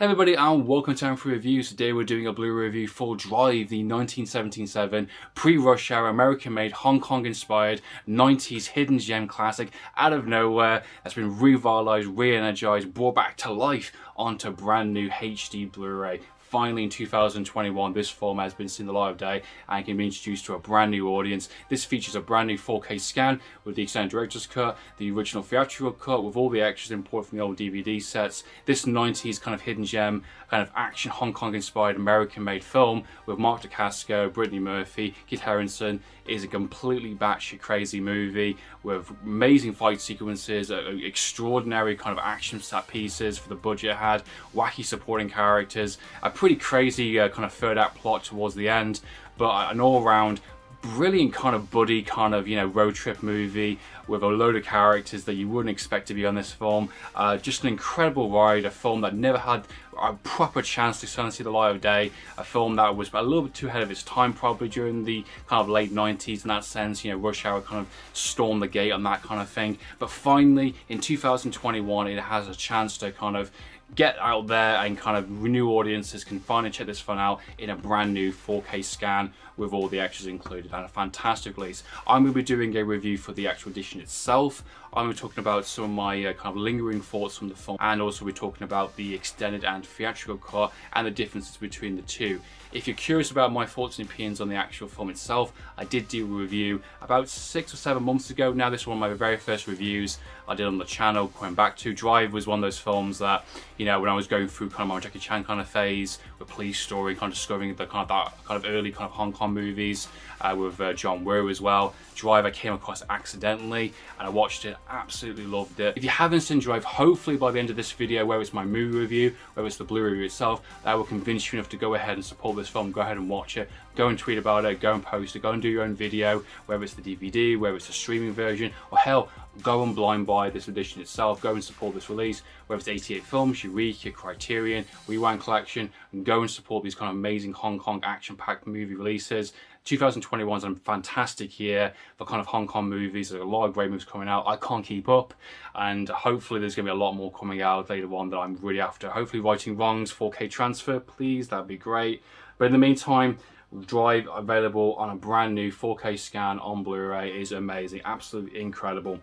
Hey everybody and welcome to Amphlett Reviews. Today we're doing a Blu-ray review for Drive, the 1977 pre-rush hour American-made, Hong Kong-inspired 90s hidden gem classic out of nowhere that's been revitalized, re-energized, brought back to life onto brand new HD Blu-ray. Finally, in 2021, this film has been seen the light of day and can be introduced to a brand new audience. This features a brand new 4K scan with the extended director's cut, the original theatrical cut with all the extras imported from the old DVD sets. This 90s kind of hidden gem, kind of action Hong Kong inspired American made film with Mark Dacascos, Brittany Murphy, Kit Harington is a completely batshit crazy movie with amazing fight sequences, extraordinary kind of action set pieces for the budget it had, wacky supporting characters, a pretty crazy kind of third act plot towards the end, but an all-round brilliant kind of buddy kind of, road trip movie with a load of characters that you wouldn't expect to be on this film. Just an incredible ride, a film that never had a proper chance to suddenly see the light of day, a film that was a little bit too ahead of its time probably during the kind of late 90s in that sense. Rush Hour kind of stormed the gate on that kind of thing, but finally in 2021 it has a chance to kind of get out there and kind of renew audiences can finally check this fun out in a brand new 4K scan with all the extras included and a fantastic release. I'm going to be doing a review for the actual edition itself. I'm going to be talking about some of my kind of lingering thoughts from the film, and also we're talking about the extended and theatrical cut and the differences between the two. If you're curious about my thoughts and opinions on the actual film itself, I did do a review about 6 or 7 months ago. Now this is one of my very first reviews I did on the channel. Going back to Drive was one of those films that, when I was going through kind of my Jackie Chan kind of phase with Police Story, kind of discovering the kind of early kind of Hong Kong movies with John Woo as well. Drive I came across accidentally and I watched it, absolutely loved it. If you haven't seen Drive, hopefully by the end of this video, whether it's my movie review, whether it's the Blu-ray review itself, that will convince you enough to go ahead and support this film. Go ahead and watch it, go and tweet about it, go and post it, go and do your own video, whether it's the DVD, whether it's the streaming version, or hell, go and blind buy this edition itself, go and support this release, whether it's 88 Films, Eureka, Criterion, Rewind Collection, and go and support these kind of amazing Hong Kong action-packed movie releases. 2021 is a fantastic year for kind of Hong Kong movies. There's a lot of great movies coming out. I can't keep up, and hopefully there's going to be a lot more coming out later on that I'm really after. Hopefully Righting Wrongs 4K transfer, please, that'd be great. But in the meantime, Drive available on a brand new 4K scan on Blu-ray is amazing, absolutely incredible.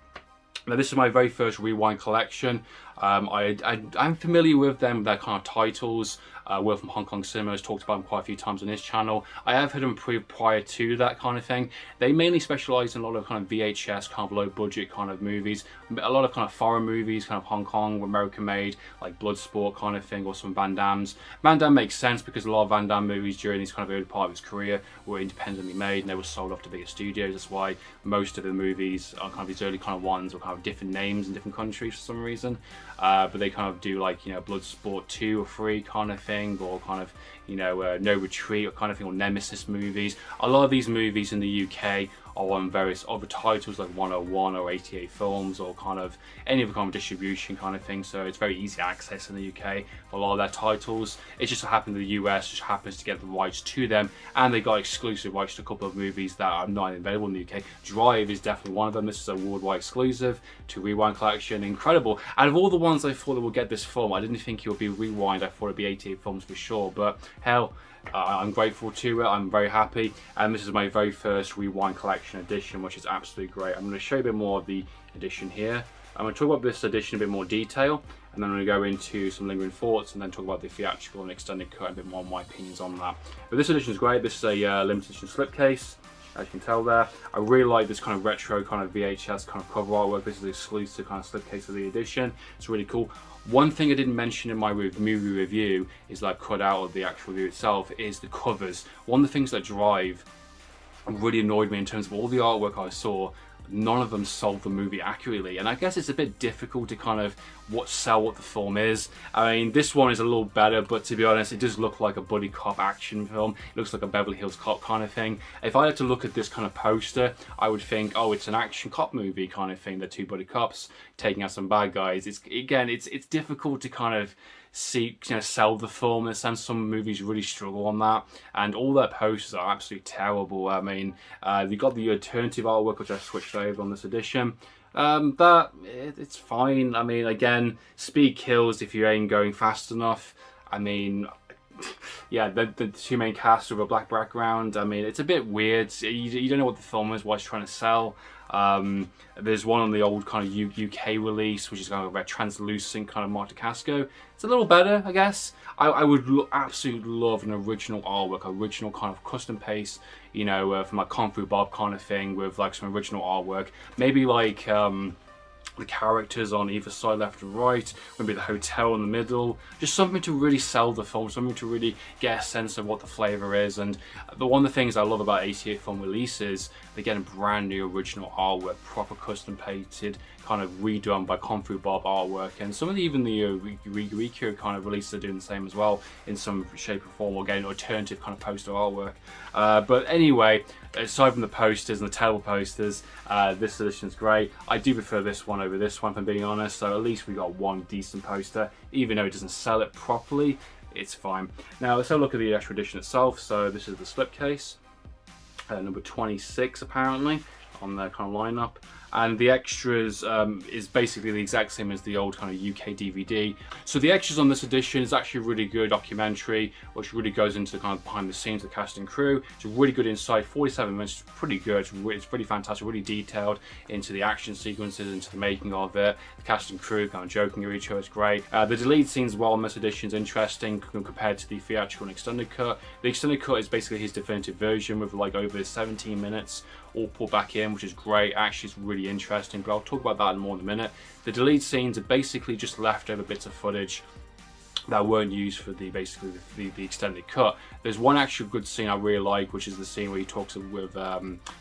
Now this is my very first Rewind collection. I'm familiar with them, their kind of titles. We're from Hong Kong Cinemas, talked about them quite a few times on this channel. I have heard them prior to that kind of thing. They mainly specialise in a lot of kind of VHS, kind of low budget kind of movies. A lot of kind of foreign movies, kind of Hong Kong, American made, like Bloodsport kind of thing, or some Van Dammes. Van Damme makes sense because a lot of Van Damme movies during this kind of early part of his career were independently made and they were sold off to bigger studios. That's why most of the movies are kind of these early kind of ones with kind of different names in different countries for some reason. But they kind of do like, Bloodsport 2 or 3 kind of thing, or kind of, No Retreat or kind of thing, or Nemesis movies. A lot of these movies in the UK are on various other titles like 101 or 88 Films or kind of any other kind of distribution kind of thing, so it's very easy access in the UK for a lot of their titles. It just happened the US just happens to get the rights to them, and they got exclusive rights to a couple of movies that are not available in the UK. Drive is definitely one of them. This is a worldwide exclusive to Rewind Collection. Incredible. Out of all the ones I thought that would get this film, I didn't think it would be Rewind. I thought it'd be 88 Films for sure, but hell, I'm grateful to it, I'm very happy, and this is my very first Rewind Collection edition, which is absolutely great. I'm going to show you a bit more of the edition here. I'm going to talk about this edition in a bit more detail, and then I'm going to go into some lingering thoughts, and then talk about the theatrical and extended cut, and a bit more of my opinions on that. But this edition is great. This is a limited edition slipcase, as you can tell there. I really like this kind of retro kind of VHS kind of cover artwork. This is the exclusive kind of slipcase of the edition. It's really cool. One thing I didn't mention in my movie review is that I've cut out of the actual review itself is the covers. One of the things that Drive really annoyed me in terms of all the artwork I saw, none of them sold the movie accurately, and I guess it's a bit difficult to kind of sell what the film is. I mean, this one is a little better, but to be honest, it does look like a buddy cop action film. It looks like a Beverly Hills Cop kind of thing. If I had to look at this kind of poster, I would think, oh, it's an action cop movie kind of thing. They're two buddy cops taking out some bad guys. It's difficult to kind of see, sell the film in a sense. Some movies really struggle on that, and all their posters are absolutely terrible. I mean, they got the alternative artwork, which I switched over on this edition. But it's fine. I mean, again, speed kills if you ain't going fast enough. I mean, yeah, the two main cast with a black background. I mean, it's a bit weird. You don't know what the film is, what it's trying to sell. There's one on the old kind of UK release, which is kind of a translucent kind of Marta Casco. It's a little better, I guess. I would absolutely love an original artwork, original kind of custom paste, you know, from like Kung Fu Bob kind of thing, with like some original artwork. Maybe like the characters on either side, left and right, maybe the hotel in the middle, just something to really sell the film, something to really get a sense of what the flavour is. And one of the things I love about 88 film releases, they're getting brand new original artwork, proper custom painted, kind of redone by Kung Fu Bob artwork, and some of the, even the Rikyo kind of releases are doing the same as well in some shape or form, or getting alternative kind of poster artwork. But anyway, aside from the posters and the terrible posters, this edition is great. I do prefer this one over this one, if I'm being honest, so at least we got one decent poster. Even though it doesn't sell it properly, it's fine. Now let's have a look at the actual edition itself. So this is the slipcase, number 26 apparently on the kind of lineup. And the extras is basically the exact same as the old kind of UK DVD. So the extras on this edition is actually a really good documentary, which really goes into the kind of behind the scenes of the cast and crew. It's a really good insight, 47 minutes, pretty good, it's pretty fantastic, really detailed into the action sequences, into the making of it, the cast and crew kind of joking with each other, it's great. The deleted scenes as well in this edition is interesting compared to the theatrical and extended cut. The extended cut is basically his definitive version with like over 17 minutes all pulled back in, which is great. Actually, it's really interesting, but I'll talk about that in more in a minute. The deleted scenes are basically just leftover bits of footage that weren't used for the extended cut. There's one actual good scene I really like, which is the scene where he talks with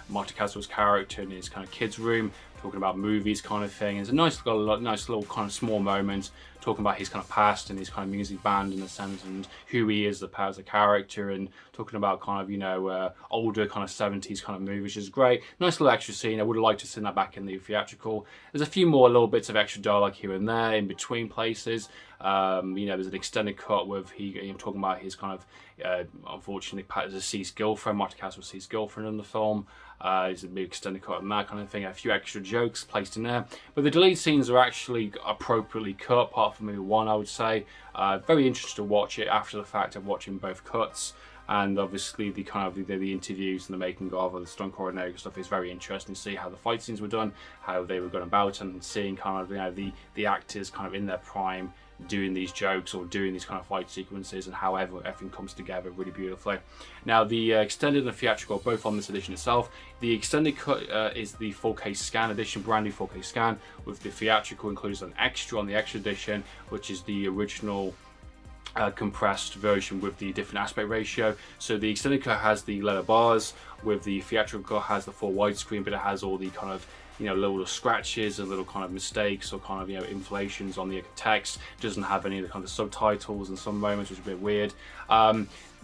Marta Casco's character in his kind of kids' room, talking about movies kind of thing. It's a nice little kind of small moment, talking about his kind of past and his kind of music band in a sense, and who he is as a character, and talking about kind of, you know, older kind of 70s kind of movies, which is great. Nice little extra scene. I would have liked to see that back in the theatrical. There's a few more little bits of extra dialogue here and there in between places. You know, there's an extended cut with him talking about his kind of unfortunately deceased girlfriend, Marta Casco's deceased girlfriend in the film. There's a big extended cut and that kind of thing, a few extra jokes placed in there. But the deleted scenes are actually appropriately cut, apart from maybe one, I would say. Very interesting to watch it after the fact of watching both cuts. And obviously the kind of the interviews and the making of the stunt coordinator stuff is very interesting to see how the fight scenes were done, how they were going about, and seeing kind of, you know, the actors kind of in their prime doing these jokes or doing these kind of fight sequences, and however everything comes together really beautifully. Now the extended and the theatrical are both on this edition itself. The extended cut is the 4K scan edition, brand new 4K scan, with the theatrical includes an extra on the extra edition, which is the original compressed version with the different aspect ratio. So the extended cut has the letter bars, with the theatrical cut has the full widescreen, but it has all the kind of, you know, little scratches and little kind of mistakes or kind of, you know, inflations on the text. It doesn't have any of the kind of subtitles in some moments, which is a bit weird.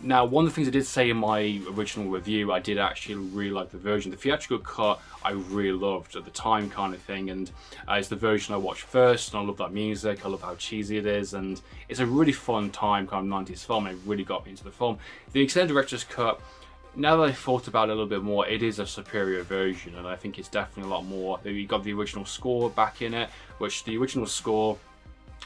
Now, one of the things I did say in my original review, I did actually really like the version. The theatrical cut I really loved at the time kind of thing, and it's the version I watched first, and I love that music, I love how cheesy it is, and it's a really fun time kind of 90s film, and it really got me into the film. The extended director's cut, now that I've thought about it a little bit more, it is a superior version, and I think it's definitely a lot more. You got the original score back in it, which the original score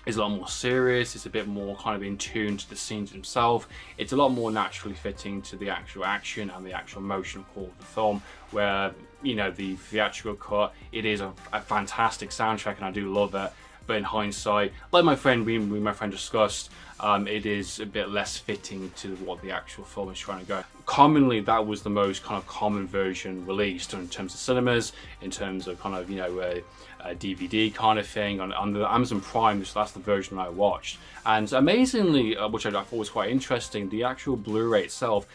is a lot more serious, it's a bit more kind of in tune to the scenes themselves. It's a lot more naturally fitting to the actual action and the actual emotional core of the film, where, you know, the theatrical cut, it is a fantastic soundtrack and I do love it. But in hindsight, like my friend discussed, it is a bit less fitting to what the actual film is trying to go. Commonly, that was the most kind of common version released in terms of cinemas, in terms of kind of, you know, a DVD kind of thing on the Amazon Prime. So that's the version I watched. And amazingly, which I thought was quite interesting, the actual Blu-ray itself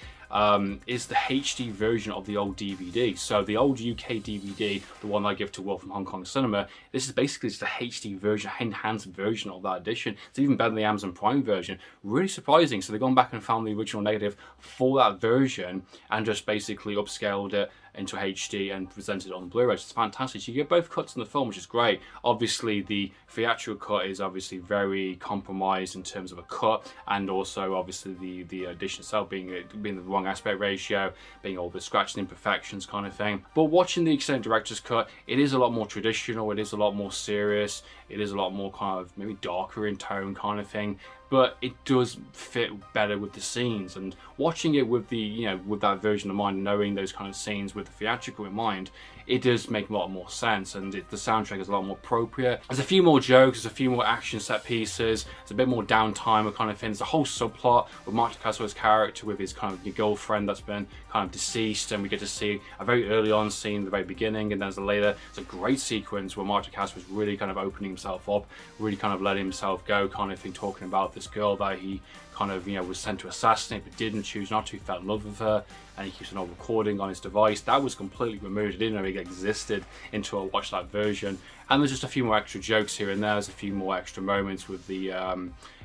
is the HD version of the old DVD. So the old UK DVD, the one I give to Will from Hong Kong Cinema, this is basically just a HD version, enhanced version of that edition. It's even better than the Amazon Prime version. Really surprising. So they've gone back and found the original negative for that version and just basically upscaled it into HD and presented it on Blu-ray. It's fantastic. So you get both cuts in the film, which is great. Obviously, the theatrical cut is obviously very compromised in terms of a cut, and also obviously the edition itself being the wrong aspect ratio, being all the scratches and imperfections kind of thing. But watching the extended director's cut, it is a lot more traditional. It is a lot more serious. It is a lot more kind of maybe darker in tone kind of thing. but it does fit better with the scenes. And watching it with the, you know, with that version of mind, knowing those kind of scenes with the theatrical in mind, it does make a lot more sense, and the soundtrack is a lot more appropriate. There's a few more jokes, there's a few more action set pieces, there's a bit more downtime kind of thing. There's a whole subplot with Mark Dacascos' character with his kind of your girlfriend that's been kind of deceased, and we get to see a very early on scene at the very beginning, and then later it's a great sequence where Mark Dacascos was really kind of opening himself up, really kind of letting himself go kind of thing, talking about this girl that he kind of, you know, was sent to assassinate but didn't choose not to, fell in love with her, and he keeps on recording on his device. That was completely removed. I didn't know it existed until I watched that version. And there's just a few more extra jokes here and there. There's a few more extra moments with the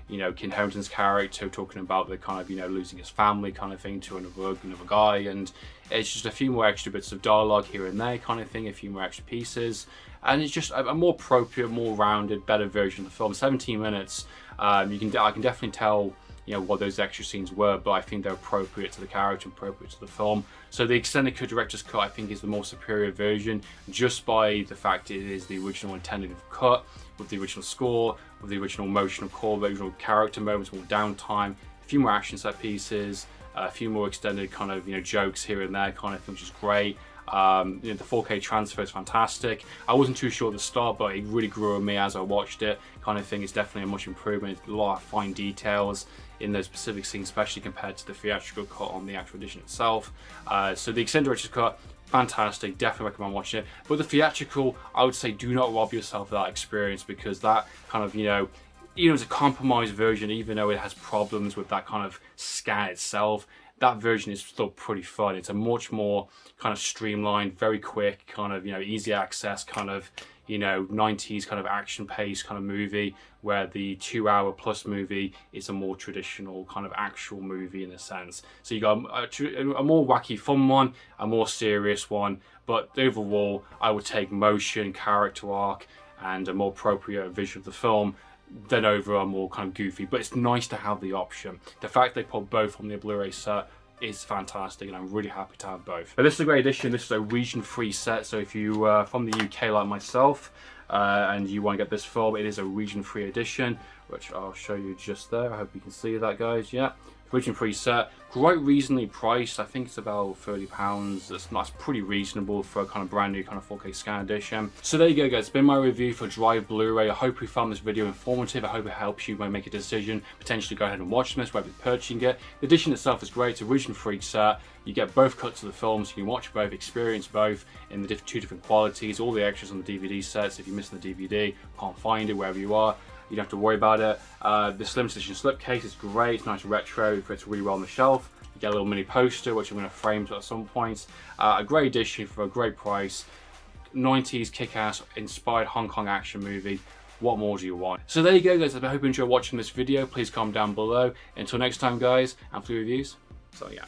you know, Ken Harrington's character talking about the kind of, you know, losing his family kind of thing to another guy, and it's just a few more extra bits of dialogue here and there kind of thing, a few more extra pieces, and it's just a more appropriate, more rounded, better version of the film. 17 minutes. I can definitely tell, you know, what those extra scenes were, but I think they're appropriate to the character, appropriate to the film. So the extended cut, director's cut, I think is the more superior version, just by the fact it is the original intended cut, with the original score, with the original emotional core, the original character moments, more downtime, a few more action set pieces, a few more extended kind of, you know, jokes here and there kind of thing, which is great. You know, the 4K transfer is fantastic. I wasn't too sure at the start, but it really grew on me as I watched it kind of thing. It's definitely a much improvement. A lot of fine details in those specific scenes, especially compared to the theatrical cut on the actual edition itself. So the extended director's cut, fantastic, definitely recommend watching it. But the theatrical, I would say, do not rob yourself of that experience, because that kind of, you know, it's a compromised version, even though it has problems with that kind of scat itself. That version is still pretty fun. It's a much more kind of streamlined, very quick, kind of, you know, easy access kind of, you know, 90s kind of action pace kind of movie, where the 2-hour plus movie is a more traditional kind of actual movie in a sense. So you got a more wacky fun one, a more serious one, but overall I would take motion, character arc, and a more appropriate vision of the film than over a more kind of goofy. But it's nice to have the option. The fact they put both on the Blu-ray set is fantastic, and I'm really happy to have both. But this is a great edition. This is a region-free set, so if you are from the UK like myself and you want to get this film, it is a region-free edition, which I'll show you just there. I hope you can see that, guys. Yeah, region-free set, quite reasonably priced. I think it's about £30. That's pretty reasonable for a kind of brand new kind of 4K scan edition. So there you go, guys. It's been my review for Drive Blu-ray. I hope you found this video informative. I hope it helps you when make a decision, potentially go ahead and watch this, whether you're purchasing it. The edition itself is great. It's a region-free set. You get both cuts of the film, so you can watch both, experience both in the two different qualities, all the extras on the DVD sets. If you're missing the DVD, can't find it wherever you are, you don't have to worry about it. This limited edition slipcase is great. It's nice retro. It fits really well on the shelf. You get a little mini poster, which I'm going to frame at some point. A great edition for a great price. 90s kick-ass inspired Hong Kong action movie. What more do you want? So there you go, guys. I hope you enjoyed watching this video. Please comment down below. Until next time, guys, Amphlett Reviews. So yeah.